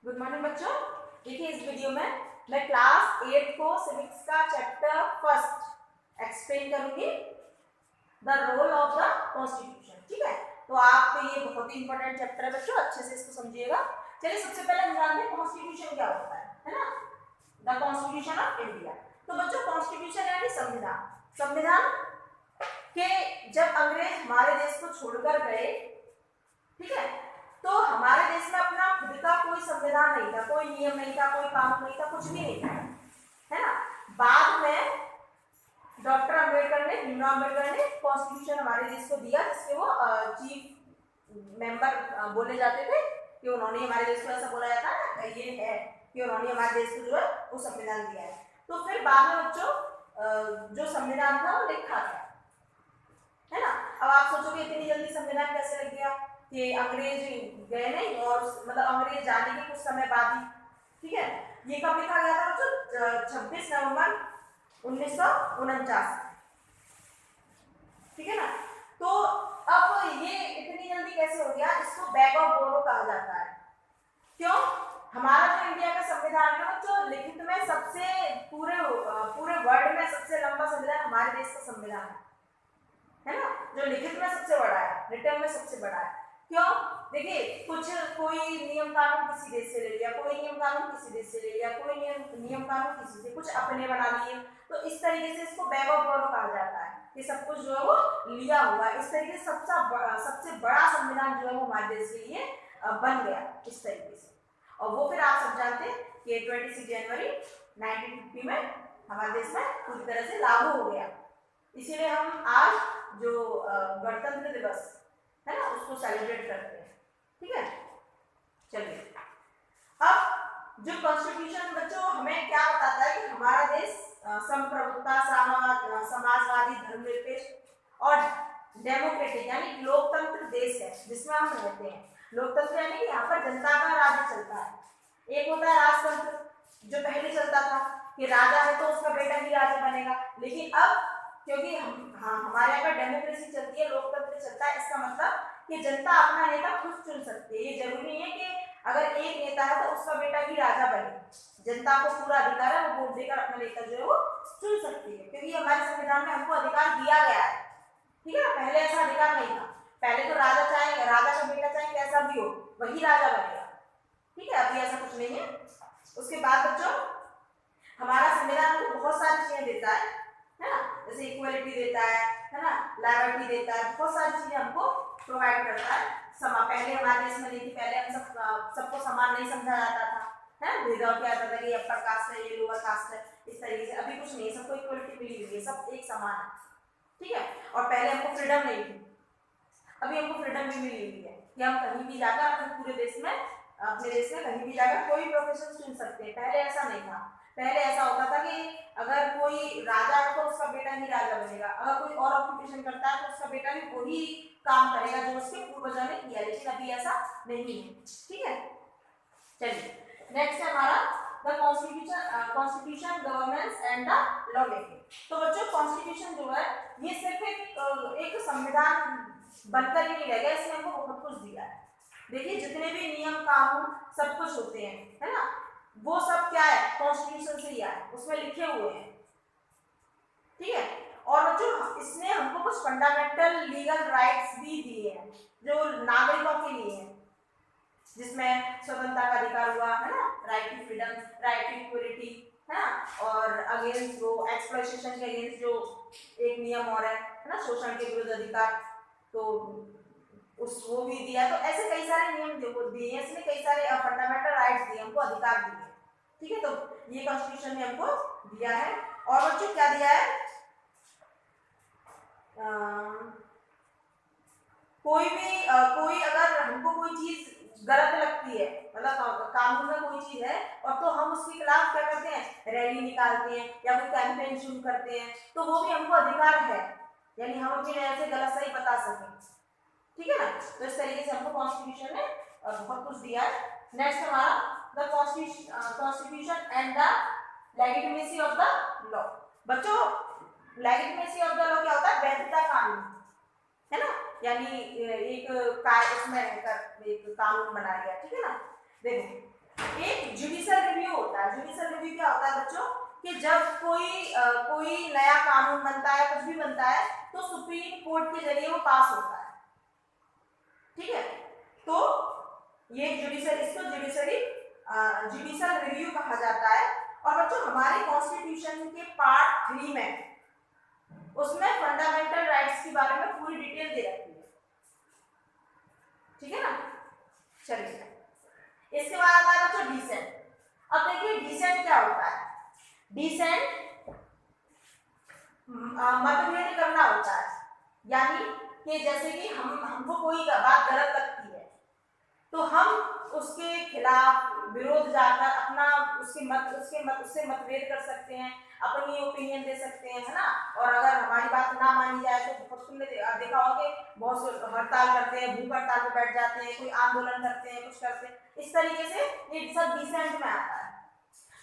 Good morning बच्चों। देखिए इस वीडियो में मैं क्लास 8 को सिविक्स का चैप्टर फर्स्ट एक्सप्लेन करूंगी, the role of the constitution. ठीक है, तो आपके लिए बहुत ही इंपॉर्टेंट चैप्टर है बच्चों, अच्छे से इसको समझिएगा। चलिए सबसे पहले हम जानते हैं कॉन्स्टिट्यूशन क्या होता है ना, द कॉन्स्टिट्यूशन ऑफ इंडिया। तो बच्चों कॉन्स्टिट्यूशन यानी संविधान। संविधान के जब अंग्रेज हमारे देश को छोड़कर गए, ठीक है, तो हमारे देश में अपना खुद का कोई संविधान नहीं था, कोई नियम नहीं था, कोई कानून नहीं था, कुछ भी नहीं था, है ना। बाद में डॉक्टर अम्बेडकर ने, भीमराव अम्बेडकर ने कॉन्स्टिट्यूशन हमारे देश को दिया, जिसके वो चीफ मेंबर बोले जाते थे कि उन्होंने हमारे देश को, ऐसा बोला जाता है ये है कि उन्होंने हमारे देश को जो है वो संविधान दिया है। तो फिर बाद में बच्चों जो संविधान था वो लिखा गया, है ना। अब आप सोचोगे इतनी जल्दी संविधान कैसे लग गया, कि अंग्रेज गए नहीं और मतलब अंग्रेज जाने के कुछ समय बाद ही, ठीक है। ये कब लिखा गया था बच्चों? 26 नवंबर 1949, ठीक है ना। तो अब ये इतनी जल्दी कैसे हो गया, इसको बैक ऑफ बोरो कहा जाता है। क्यों? हमारा जो इंडिया का संविधान है बच्चों, लिखित में सबसे पूरे वर्ल्ड में सबसे लंबा संविधान हमारे देश का संविधान है ना, जो लिखित में सबसे बड़ा है, रिटर्न में सबसे बड़ा है। क्यों? देखिए कोई नियम कानून किसी देश से ले लिया, कोई नियम कानून किसी देश से ले लिया, कोई नियम कानून किसी से, कुछ अपने बना लिए, तो इस तरीके से इसको बैक ऑफ बोरो कहा जाता है कि सब कुछ जो है वो लिया हुआ है। इस तरीके से सबसे बड़ा संविधान जो है वो हमारे देश के लिए बन गया इस तरीके से। और वो फिर आप सब जानते हैं कि 26 जनवरी 1950 में हमारे देश में पूरी तरह से लागू हो गया। इसीलिए हम आज जो गणतंत्र दिवस है ना उसको सेलिब्रेट करते हैं, ठीक है। चलिए अब जो कॉन्स्टिट्यूशन बच्चों हमें क्या बताता है कि हमारा देश संप्रभुता, समाजवादी, धर्मनिरपेक्ष और डेमोक्रेटिक यानी लोकतंत्र देश है जिसमें हम रहते हैं। लोकतंत्र यानी कि यहाँ पर जनता का राज्य चलता है। एक होता है राजतंत्र जो पहले चलता था कि राजा है तो उसका बेटा ही राजा बनेगा, लेकिन अब क्योंकि हमारे यहाँ पर डेमोक्रेसी चलती है, लोकतंत्र चलता है, इसका मतलब कि जनता अपना नेता खुद चुन सकती है। ये जरूरी नहीं है कि अगर एक नेता है तो उसका बेटा ही राजा बने, जनता को पूरा अधिकार है, वो वोट देकर अपना नेता जो है वो चुन सकती है, क्योंकि हमारे संविधान में हमको अधिकार दिया गया है, ठीक है ना। पहले ऐसा अधिकार नहीं था, पहले तो राजा का बेटा चाहे कैसा भी हो वही राजा बनेगा, ठीक है। अभी ऐसा कुछ नहीं है। उसके बाद बच्चों हमारा संविधान हमको बहुत सारी चीजें देता है ना, जैसे इक्वलिटी देता है ना, लायबिलिटी देता है, बहुत सारी चीजें हमको प्रोवाइड करता है। पहले हमारे देश में नहीं थी, पहले हम सबको समान नहीं समझा जाता था, है ना, भेदभाव किया जाता था कि अपर कास्ट है, ये लोअर कास्ट है, इस तरीके से। अभी कुछ नहीं, सबको इक्वलिटी मिली हुई है, सब एक समान है, ठीक है। और पहले हमको फ्रीडम नहीं थी, अभी हमको फ्रीडम भी मिली हुई है कि हम कहीं भी जाकर अपने पूरे देश में, अपने देश में कहीं भी जाकर कोई प्रोफेशन चुन सकते हैं। पहले ऐसा नहीं था, पहले ऐसा होता था कि अगर कोई राजा है तो उसका बेटा ही राजा बनेगा, अगर कोई और ऑक्यूपेशन करता है तो उसका बेटा भी वही काम करेगा जो उसके पूर्वजों ने किया, लेकिन अभी ऐसा नहीं है, ठीक है। चलिए नेक्स्ट है हमारा the constitution governance and the law making. तो बच्चों कॉन्स्टिट्यूशन जो है ये सिर्फ एक संविधान बनकर ही नहीं रह गया, इसने हमको बहुत कुछ दिया है। देखिए जितने भी नियम कानून सब कुछ होते हैं, है ना, वो सब क्या है, कॉन्स्टिट्यूशन से ही आए, उसमें लिखे हुए हैं, ठीक है। और बच्चों इसने हमको कुछ फंडामेंटल लीगल राइट्स भी दिए हैं जो नागरिकों के लिए हैं, जिसमें स्वतंत्रता का अधिकार हुआ, है ना, right to freedom, right to equality, है ना, और अगेंस्ट जो एक्सप्लॉयटेशन के अगेंस्ट जो एक नियम और है ना, शोषण के विरुद्ध अधिकार, तो वो भी दिया। तो ऐसे कई सारे नियम जो दिए हैं, इसमें कई सारे फंडामेंटल राइट्स दिए, हमको अधिकार दिए, ठीक है। तो ये कॉन्स्टिट्यूशन ने हमको दिया है। और बच्चों क्या दिया है, कोई अगर हमको कोई चीज गलत लगती है, मतलब कानून में कोई चीज है और तो हम उसके खिलाफ क्या करते हैं, रैली निकालते हैं या कोई कैंपेन शुरू करते हैं, तो वो भी हमको अधिकार है, यानी हम अपनी नजर से गलत सही बता सकें, ठीक है ना। तो इस तरीके से हमको कॉन्स्टिट्यूशन ने बहुत कुछ दिया है। नेक्स्ट हमारा the constitution and the legitimacy of the law. बच्चों लेजिटिमेसी ऑफ द लॉ क्या होता है, वैधता कानून, है ना, यानी एक उसमें रहकर एक कानून बनाया गया, ठीक है ना। देखो कि जब कोई नया कानून बनता है, कुछ भी बनता है, तो सुप्रीम कोर्ट के जरिए वो पास होता है। ठीक है, तो ये इसको जुडिशल रिव्यू कहा जाता है। और बच्चों हमारे कॉन्स्टिट्यूशन के पार्ट 3 में उसमें फंडामेंटल राइट्स के बारे में पूरी डिटेल दे रखी है। ठीक है ना, चलिए इसके बाद आता है बच्चों डिसेंट। अब देखिए डिसेंट क्या होता है। डिसेंट मतभेद करना होता है, यानी कि जैसे कि हमको कोई बात गलत लगती है तो हम उसके खिलाफ विरोध जाकर अपना उससे मतभेद कर सकते हैं, अपनी ओपिनियन दे सकते हैं, है ना। और अगर हमारी बात ना मानी जाए तो तुमने देखा होगा कि बहुत से हड़ताल करते हैं, भूख हड़ताल पे बैठ जाते हैं, कोई आंदोलन करते हैं, कुछ करते हैं। इस तरीके से ये सब डिसेंट में आता है।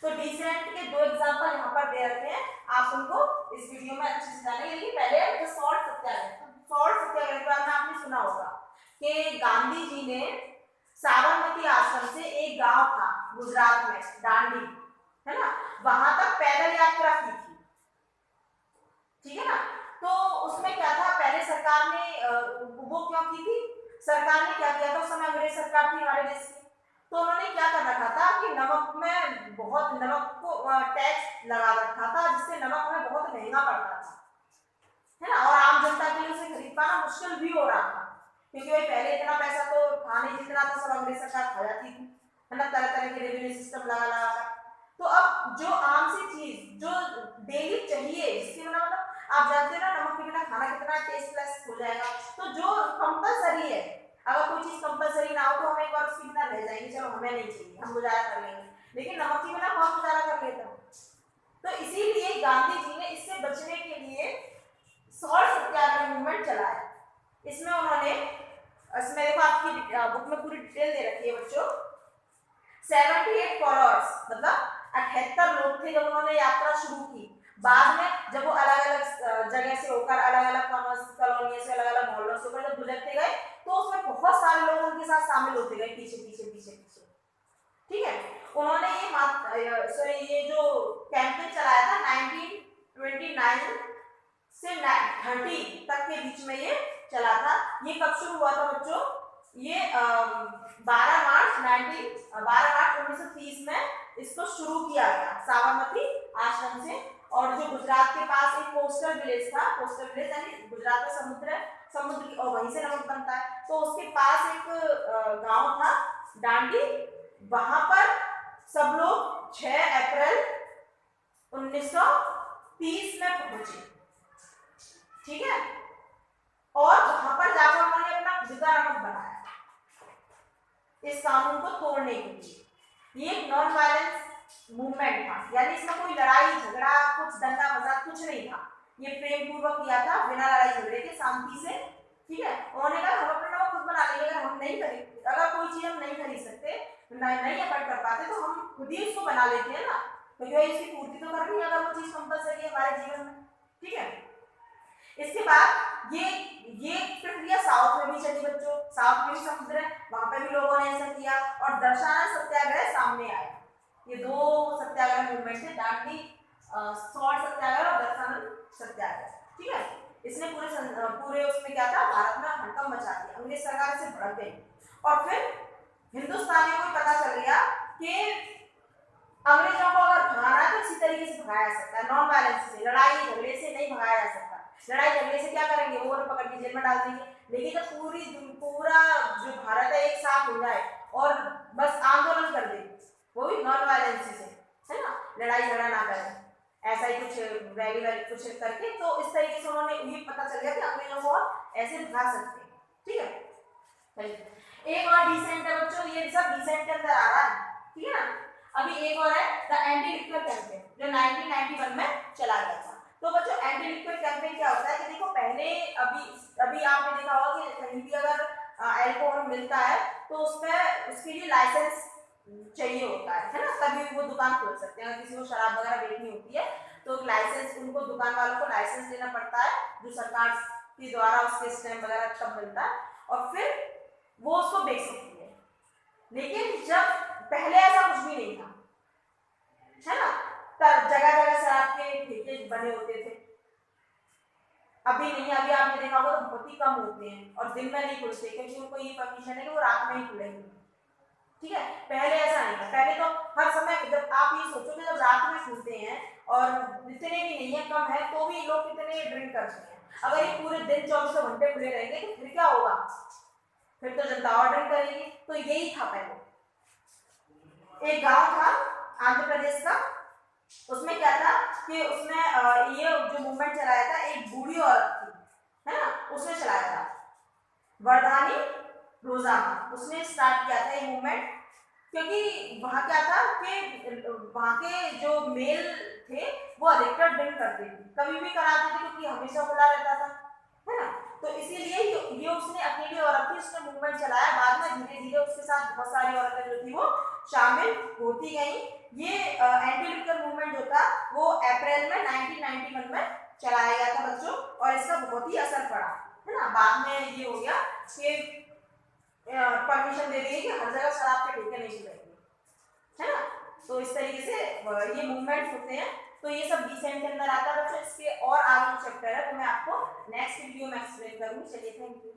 तो डिसेंट के 2 एग्जांपल यहाँ पर दे रखे हैं, आप उनको इस वीडियो में अच्छे से जानेंगे। लेकिन पहले सॉल्ट सत्याग्रह। सॉल्ट सत्याग्रह के बारे में आपने सुना होगा कि गांधी जी ने साबरमती आश्रम से एक गांव था गुजरात में, दांडी, है ना, वहां तक पैदल यात्रा की थी। ठीक है ना, तो उसमें क्या था, पहले सरकार ने वो क्यों की थी, सरकार ने क्या किया था, उस समय अंग्रेज सरकार थी हमारे देश की, तो उन्होंने क्या कर रखा था कि नमक को टैक्स लगा रखा था, जिससे नमक हमें बहुत महंगा पड़ता था, है ना। और आम जनता के लिए उसे खरीद पाना मुश्किल भी हो रहा था, क्योंकि भाई पहले इतना पैसा तो था नहीं, जितना तो सब अंग्रेज सरकार खा जाती थी, है ना, तरह तरह के रेवेन्यू सिस्टम लगा कर। तो अब जो आम सी चीज जो डेली चाहिए, जिसकी मतलब आप जानते हो ना नमक के बिना खाना कितना टेस्टलेस हो जाएगा, तो जो कंपलसरी है, अगर कोई चीज कंपलसरी ना हो तो हम एक बार उसके बिना रह जाएंगे, चलो हमें नहीं चाहिए, हम गुजारा कर लेंगे, लेकिन नमक के बिना कौन गुजारा कर लेता है। तो इसीलिए गांधी जी ने इससे बचने के लिए सॉल्ट सत्याग्रह मूवमेंट चलाया। इसमें उन्होंने, इसमें देखो आपकी बुक में पूरी डिटेल दे रखी है बच्चों। 78 फॉलोअर्स मतलब 78 लोग थे जब उन्होंने यात्रा शुरू की। बाद में जब वो अलग अलग जगह से होकर, अलग अलग कॉलोनियों से, अलग अलग मोहल्लों से होकर जब गुजरते गए, तो उसमें बहुत सारे लोग उनके साथ शामिल होते गए, पीछे पीछे पीछे पीछे। ठीक है, उन्होंने ये जो कैंपेन चलाया था 1929 से 30 तक के बीच में ये चला था। ये कब शुरू हुआ था बच्चों, ये 12 मार्च 1930 में इसको शुरू किया गया साबरमती आश्रम से। और जो गुजरात के पास एक कोस्टल विलेज था, कोस्टल विलेज यानी गुजरात में समुद्र और वहीं से नमक बनता है, तो उसके पास एक गांव था दांडी, वहां पर सब लोग 6 अप्रैल 1930 में पहुंचे। ठीक है, और वहां पर जाकर उन्होंने अपना खुद का नमक बनाया इस कानून को तोड़ने के लिए। ये एक नॉन वायलेंस मूवमेंट था, यानी इसमें कोई लड़ाई झगड़ा, कुछ दंगा फसाद कुछ नहीं था। ये प्रेम पूर्वक किया था, बिना लड़ाई झगड़े के, शांति से। ठीक है, उन्होंने कहा हम अपने नमक खुद बना लेंगे, अगर हम नहीं खरीद, अगर कोई चीज हम नहीं खरीद सकते, नहीं अफोर्ड कर पाते, तो हम खुद ही उसको बना लेते हैं ना, क्योंकि इसकी पूर्ति तो करनी है, अगर वो चीज कंपलसरी है हमारे जीवन में। ठीक है, इसके बाद ये प्रक्रिया साउथ में भी चली बच्चों, साउथ में भी समुद्र है, वहां पे भी लोगों ने ऐसा किया, और दर्शाना सत्याग्रह सामने आया। ये 2 सत्याग्रह मूवमेंट थे, दांडी सॉल्ट सत्याग्रह और दर्शाना सत्याग्रह। ठीक है, इसने पूरे उसमें क्या था, भारत में हड़कंप मचा दिया, अंग्रेज सरकार से भड़क गई। और फिर हिंदुस्तानियों को पता चल गया कि अंग्रेजों को अगर भगाना है तो इसी तरीके से भगाया जा सकता है, नॉन वायलेंस से, लड़ाई झगड़े से नहीं भगाया जा सकता। लड़ाई झगड़े से क्या करेंगे, वो पकड़ के जेल में डाल देंगे। लेकिन जब पूरा जो भारत है एक साथ हो जाए और बस आंदोलन कर दे, वो भी नॉन वायलेंस से, है ना, लड़ाई झगड़ा ना करें, ऐसा ही कुछ रैली कुछ करके, तो इस तरीके से उन्होंने ये पता चल गया कि अंग्रेजों को ऐसे भगा सकते हैं। ठीक है, एक और डिसेंट है बच्चों, ये सब डिसेंट के अंदर आ रहा है। ठीक है ना, अभी एक और है द एंटी लिक्विड कैंपेन, जो 1991 में चला गया था। तो बच्चों एंटी लिक्विड कैंपेन क्या होता है कि देखो, पहले अभी आपने देखा होगा कि कहीं भी अगर अल्कोहल मिलता है तो उसमें उसके लिए लाइसेंस चाहिए होता है ना, तभी वो दुकान खोल सकते हैं। अगर किसी को शराब वगैरह बेचनी होती है तो लाइसेंस, उनको दुकान वालों को लाइसेंस लेना पड़ता है, जो सरकार के द्वारा उसके स्टैम्प वगैरह तब मिलता है, और फिर वो उसको बेच सकती है। लेकिन जब पहले ऐसा कुछ भी नहीं था, है ना, तब जगह जगह ज्यादा होते थे, अभी नहीं, अभी आपने देखा होगा तो बहुत ही कम होते हैं और दिन में नहीं खुलते क्योंकि उनको ये परमिशन है कि वो रात में ही खुलेंगे। ठीक है, पहले ऐसा नहीं था, पहले तो हर समय, जब आप ये सोचो कि जब रात में खुलते हैं और जितने भी नहीं है, कम है, तो भी लोग कितने ड्रिंक करते हैं। अगर ये पूरे दिन 24 घंटे खुले रहेंगे तो फिर क्या होगा, फिर तो जनता और ड्रिंक करेगी। तो यही था पहले। एक गांव था आंध्र प्रदेश का, उसमें क्या था कि उसमें ये जो मूवमेंट चलाया था एक बूढ़ी औरत थी, है ना, उसने चलाया था, वर्धानी रोजाना, उसने स्टार्ट किया था ये मूवमेंट। क्योंकि वहां क्या था कि वहां के जो मेल थे वो अधिकतर ड्रिंक करते थे, कभी भी कराते थे क्योंकि हमेशा खुला रहता था, है ना। तो इसीलिए ये उसने अकेली औरत थी, उसने मूवमेंट चलाया। बाद में धीरे धीरे उसके साथ बहुत सारी औरतें जो थी वो शामिल होती गई। ये एंटी लिकर मूवमेंट जो था वो अप्रैल में 1991 में चलाया गया था बच्चों, और इसका बहुत ही असर पड़ा, है ना। बाद में ये हो गया कि परमिशन दे दी गई कि हर जगह शराब के ठेके नहीं खुलेंगे, है ना। तो इस तरीके से ये मूवमेंट होते हैं। तो ये सब डिसेंट के अंदर आता है बच्चों। इसके और आगे चैप्टर है तो मैं आपको नेक्स्ट वीडियो में एक्सप्लेन करूंगी। चलिए, थैंक यू।